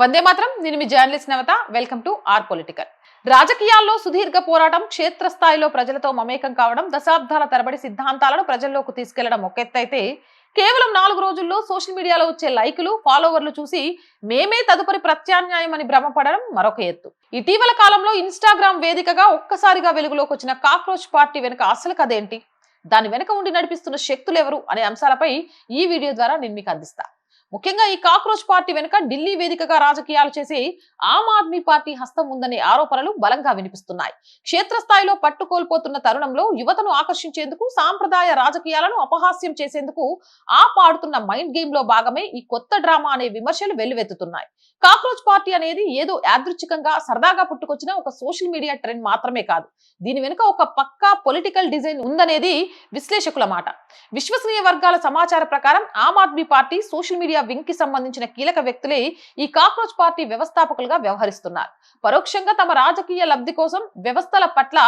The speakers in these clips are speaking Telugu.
వందే మాత్రం. నేను మీ journalist Navatha. Welcome to our political. రాజకీయాల్లో సుదీర్ఘ పోరాటం, క్షేత్రస్థాయిలో ప్రజలతో మమేకం కావడం, దశాబ్దాల తరబడి సిద్ధాంతాలను ప్రజల్లోకి తీసుకెళ్లడం ఒక ఎత్తైతే, కేవలం 4 రోజుల్లో సోషల్ మీడియాలో వచ్చే లైకులు, ఫాలోవర్లు చూసి మేమే తదుపరి ప్రత్యామ్నాయం అని భ్రమపడడం మరొక ఎత్తు. ఇటీవల కాలంలో ఇన్స్టాగ్రామ్ వేదికగా ఒక్కసారిగా వెలుగులోకి వచ్చిన కాక్రోచ్ పార్టీ వెనుక అసలు కథేంటి, దాని వెనుక ఉండి నడిపిస్తున్న శక్తులు ఎవరు అనే అంశాలపై ఈ వీడియో ద్వారా నేను మీకు అందిస్తా. ముఖ్యంగా ఈ కాక్రోచ్ పార్టీ వెనుక ఢిల్లీ వేదికగా రాజకీయాలు చేసి ఆమ్ ఆద్మీ పార్టీ హస్తం ఉందనే ఆరోపణలు బలంగా వినిపిస్తున్నాయి. క్షేత్రస్థాయిలో పట్టుకోల్పోతున్న తరుణంలో యువతను ఆకర్షించేందుకు, సాంప్రదాయ రాజకీయాలను అపహాస్యం చేసేందుకు ఆడుతున్న మైండ్ గేమ్ లో భాగమే ఈ కొత్త డ్రామా అనే విమర్శలు వెల్లువెత్తుతున్నాయి. కాక్రోచ్ పార్టీ అనేది ఏదో యాదృచ్ఛికంగా సరదాగా పుట్టుకొచ్చిన ఒక సోషల్ మీడియా ట్రెండ్ మాత్రమే కాదు. దీని వెనుక ఒక పక్కా పొలిటికల్ డిజైన్ ఉందనేది విశ్లేషకుల మాట. విశ్వసనీయ వర్గాల సమాచార ప్రకారం Aam Aadmi party social media wing కి సంబంధించిన కీలక వ్యక్తులే ఈ కాక్రోచ్ పార్టీ వ్యవస్థాపకులుగా వ్యవహరిస్తున్నారు. పరోక్షంగా తమ రాజకీయ లబ్ధి కోసం వ్యవస్థల పట్ల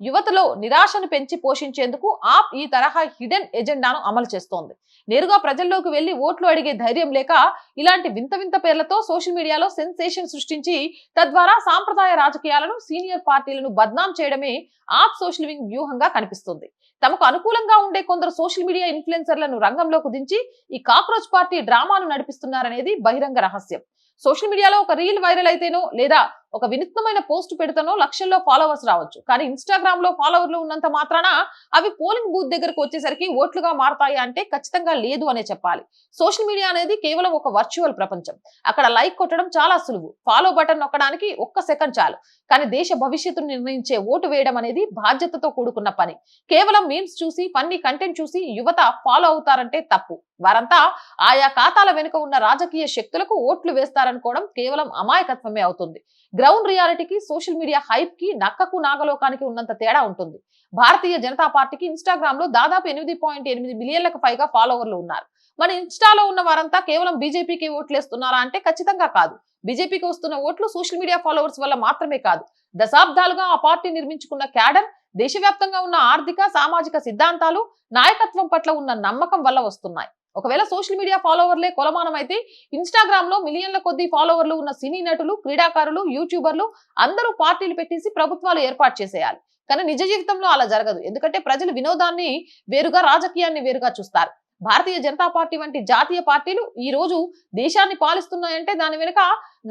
యువతలో నిరాశను పెంచి పోషించేందుకు ఆప్ ఈ తరహా హిడెన్ ఎజెండాను అమలు చేస్తోంది. నేరుగా ప్రజల్లోకి వెళ్లి ఓట్లు అడిగే ధైర్యం లేక ఇలాంటి వింత వింత పేర్లతో సోషల్ మీడియాలో సెన్సేషన్ సృష్టించి తద్వారా సాంప్రదాయ రాజకీయాలను, సీనియర్ పార్టీలను బద్నాం చేయడమే ఆప్ సోషల్ వింగ్ వ్యూహంగా కనిపిస్తుంది. తమకు అనుకూలంగా ఉండే కొందరు సోషల్ మీడియా ఇన్ఫ్లుయెన్సర్లను రంగంలోకి దించి ఈ కాక్రోచ్ పార్టీ డ్రామాను నడిపిస్తున్నారనేది బహిరంగ రహస్యం. సోషల్ మీడియాలో ఒక రీల్ వైరల్ అయితేనో లేదా ఒక వినూత్నమైన పోస్ట్ పెడతానో లక్షల్లో ఫాలోవర్స్ రావచ్చు. కానీ ఇన్స్టాగ్రామ్ లో ఫాలోవర్లు ఉన్నంత మాత్రాన అవి పోలింగ్ బూత్ దగ్గరకు వచ్చేసరికి ఓట్లుగా మారతాయి అంటే ఖచ్చితంగా లేదు అనే చెప్పాలి. సోషల్ మీడియా అనేది కేవలం ఒక వర్చువల్ ప్రపంచం. అక్కడ లైక్ కొట్టడం చాలా సులువు, ఫాలో బటన్ నొక్కడానికి ఒక్క సెకండ్ చాలు. కానీ దేశ భవిష్యత్తును నిర్ణయించే ఓటు వేయడం అనేది బాధ్యతతో కూడుకున్న పని. కేవలం మీమ్స్ చూసి, ఫన్నీ కంటెంట్ చూసి యువత ఫాలో అవుతారంటే తప్పు. వారంతా ఆయా ఖాతాల వెనుక ఉన్న రాజకీయ శక్తులకు ఓట్లు వేస్తారనుకోవడం కేవలం అమాయకత్వమే అవుతుంది. గ్రౌండ్ రియాలిటీకి, సోషల్ మీడియా హైప్ కి, నక్కకు నాగలోకానికి ఉన్నంత తేడా ఉంటుంది. భారతీయ జనతా పార్టీకి ఇన్స్టాగ్రామ్ లో దాదాపు 8.8 మిలియన్లకు పైగా ఫాలోవర్లు ఉన్నారు. మన ఇన్స్టాలో ఉన్న వారంతా కేవలం బీజేపీకి ఓట్లేస్తున్నారా అంటే ఖచ్చితంగా కాదు. బీజేపీకి వస్తున్న ఓట్లు సోషల్ మీడియా ఫాలోవర్స్ వల్ల మాత్రమే కాదు, దశాబ్దాలుగా ఆ పార్టీ నిర్మించుకున్న క్యాడర్, దేశవ్యాప్తంగా ఉన్న ఆర్థిక, సామాజిక సిద్ధాంతాలు, నాయకత్వం పట్ల ఉన్న నమ్మకం వల్ల వస్తున్నాయి. ఒకవేళ సోషల్ మీడియా ఫాలోవర్లే కొలమానం అయితే ఇన్స్టాగ్రామ్ లో మిలియన్ల కొద్ది ఫాలోవర్లు ఉన్న సినీ నటులు, క్రీడాకారులు, యూట్యూబర్లు అందరూ పార్టీలు పెట్టేసి ప్రభుత్వాలు ఏర్పాటు చేసేయాలి. కానీ నిజ జీవితంలో అలా జరగదు. ఎందుకంటే ప్రజలు వినోదాన్ని వేరుగా, రాజకీయాన్ని వేరుగా చూస్తారు. భారతీయ జనతా పార్టీ వంటి జాతీయ పార్టీలు ఈ రోజు దేశాన్ని పాలిస్తున్నాయంటే దాని వెనుక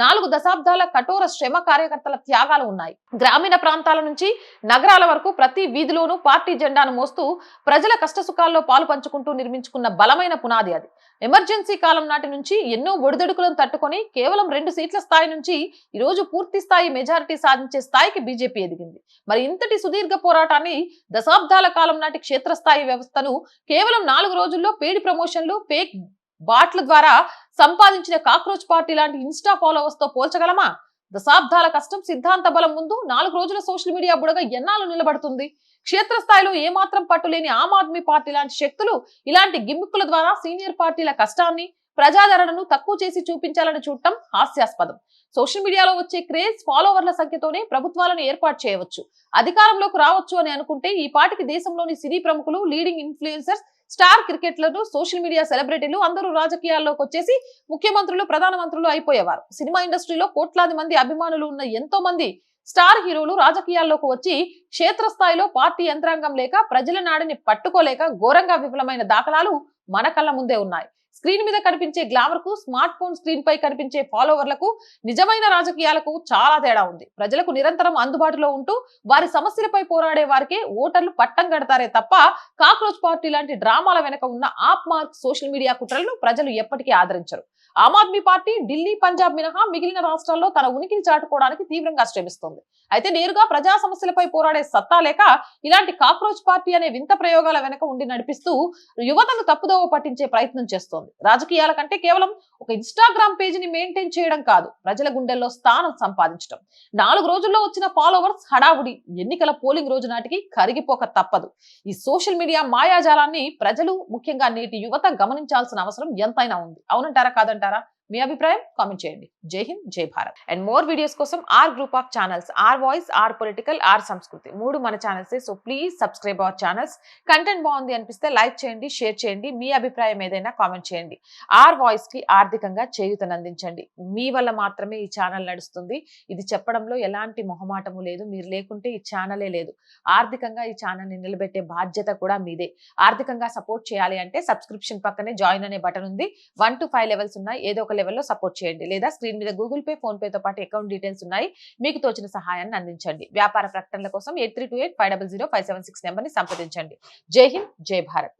4 దశాబ్దాల కఠోర శ్రమ, కార్యకర్తల త్యాగాలు ఉన్నాయి. గ్రామీణ ప్రాంతాల నుంచి నగరాల వరకు ప్రతి వీధిలోనూ పార్టీ జెండాను మోస్తూ ప్రజల కష్టసుఖాల్లో పాలు పంచుకుంటూ నిర్మించుకున్న బలమైన పునాది అది. ఎమర్జెన్సీ కాలం నాటి నుంచి ఎన్నో ఒడిదొడుకులను తట్టుకొని కేవలం 2 సీట్ల స్థాయి నుంచి ఈ రోజు పూర్తి స్థాయి మెజారిటీ సాధించే స్థాయికి బీజేపీ ఎదిగింది. మరి ఇంతటి సుదీర్ఘ పోరాటాన్ని, దశాబ్దాల కాలం నాటి క్షేత్రస్థాయి వ్యవస్థను కేవలం 4 రోజుల్లో పేడి ప్రమోషన్లు, ఫేక్ బాట్ల ద్వారా సంపాదించిన కాక్రోచ్ పార్టీ లాంటి ఇన్స్టా ఫాలోవర్స్ తో పోల్చగలమా? దశాబ్దాల కష్టం, సిద్ధాంత బలం ముందు 4 రోజుల సోషల్ మీడియా బుడగ ఎన్నాళ్ళు నిలబడుతుంది? క్షేత్రస్థాయిలో ఏమాత్రం పట్టులేని ఆమ్ ఆద్మీ పార్టీ లాంటి శక్తులు ఇలాంటి గిమ్మిక్కుల ద్వారా సీనియర్ పార్టీల కష్టాన్ని, ప్రజాదరణను తక్కువ చేసి చూపించాలని చూడటం హాస్యాస్పదం. సోషల్ మీడియాలో వచ్చే క్రేజ్, ఫాలోవర్ల సంఖ్యతోనే ప్రభుత్వాలను ఏర్పాటు చేయవచ్చు, అధికారంలోకి రావచ్చు అని అనుకుంటే ఈ పార్టీకి దేశంలోని సినీ ప్రముఖులు, లీడింగ్ ఇన్ఫ్లుయెన్సర్స్, స్టార్ క్రికెటర్లు, సోషల్ మీడియా సెలబ్రిటీలు అందరూ రాజకీయాల్లోకి వచ్చేసి ముఖ్యమంత్రులు, ప్రధానమంత్రులు అయిపోయేవారు. సినిమా ఇండస్ట్రీలో కోట్లాది మంది అభిమానులు ఉన్న ఎంతో మంది స్టార్ హీరోలు రాజకీయాల్లోకి వచ్చి క్షేత్రస్థాయిలో పార్టీ యంత్రాంగం లేక, ప్రజల నాడిని పట్టుకోలేక ఘోరంగా విఫలమైన దాఖలాలు మన కళ్ళ ముందే ఉన్నాయి. స్క్రీన్ మీద కనిపించే గ్లామర్ కు, స్మార్ట్ ఫోన్ స్క్రీన్ పై కనిపించే ఫాలోవర్లకు, నిజమైన రాజకీయాలకు చాలా తేడా ఉంది. ప్రజలకు నిరంతరం అందుబాటులో ఉంటూ వారి సమస్యలపై పోరాడే వారికే ఓటర్లు పట్టం కడతారే తప్ప కాక్రోచ్ పార్టీ లాంటి డ్రామాల వెనక ఉన్న ఆప్ మార్క్ సోషల్ మీడియా కుట్రలను ప్రజలు ఎప్పటికీ ఆదరించరు. ఆమ్ ఆద్మీ పార్టీ ఢిల్లీ, పంజాబ్ మినహా మిగిలిన రాష్ట్రాల్లో తన ఉనికిని చాటుకోవడానికి తీవ్రంగా శ్రమిస్తోంది. అయితే నేరుగా ప్రజా సమస్యలపై పోరాడే సత్తా లేక ఇలాంటి కాక్రోచ్ పార్టీ అనే వింత ప్రయోగాల వెనక ఉండి నడిపిస్తూ యువతను తప్పుదోవ పట్టించే ప్రయత్నం చేస్తోంది. రాజకీయాల కంటే కేవలం ఒక ఇన్స్టాగ్రామ్ పేజీని మెయింటైన్ చేయడం కాదు, ప్రజల గుండెల్లో స్థానం సంపాదించడం. 4 రోజుల్లో వచ్చిన ఫాలోవర్స్ హడావుడి ఎన్నికల పోలింగ్ రోజు నాటికి కరిగిపోక తప్పదు. ఈ సోషల్ మీడియా మాయాజాలాన్ని ప్రజలు, ముఖ్యంగా నేటి యువత గమనించాల్సిన అవసరం ఎంతైనా ఉంది. అవునంటారా, కాదంటారా? మీ అభిప్రాయం కామెంట్ చేయండి. జై హింద్, జై భారత్. అండ్ మోర్ వీడియోస్ కోసం our group of channels, our voice, our political, our Sanskriti 3 మన channels. So please subscribe our channels. Content బాగుంది అనిపిస్తే లైక్ చేయండి, షేర్ చేయండి, మీ అభిప్రాయం ఏదైనా కామెంట్ చేయండి. ఆర్ వాయిస్ కి ఆర్థికంగా చేయూతనందించండి. మీ వల్ల మాత్రమే ఈ ఛానల్ నడుస్తుంది. ఇది చెప్పడంలో ఎలాంటి మొహమాటము లేదు. మీరు లేకుంటే ఈ ఛానలే లేదు. ఆర్థికంగా ఈ ఛానల్ ని నిలబెట్టే బాధ్యత కూడా మీదే. ఆర్థికంగా సపోర్ట్ చేయాలి అంటే సబ్స్క్రిప్షన్ పక్కనే జాయిన్ అనే బటన్ ఉంది. 1 to 5 లెవెల్స్ ఉన్నాయి. ఏదో ఒక లెవెల్లో సపోర్ట్ చేయండి. లేదా స్క్రీన్ మీద గూగుల్ పే, ఫోన్ పే తో పాటు అకౌంట్ డీటెయిల్స్ ఉన్నాయి. మీకు తోచిన సహాయాన్ని అందించండి. వ్యాపార ప్రకటనల కోసం 8328500576 నెంబర్ ని సంప్రదించండి. జై హింద్, జై భారత్.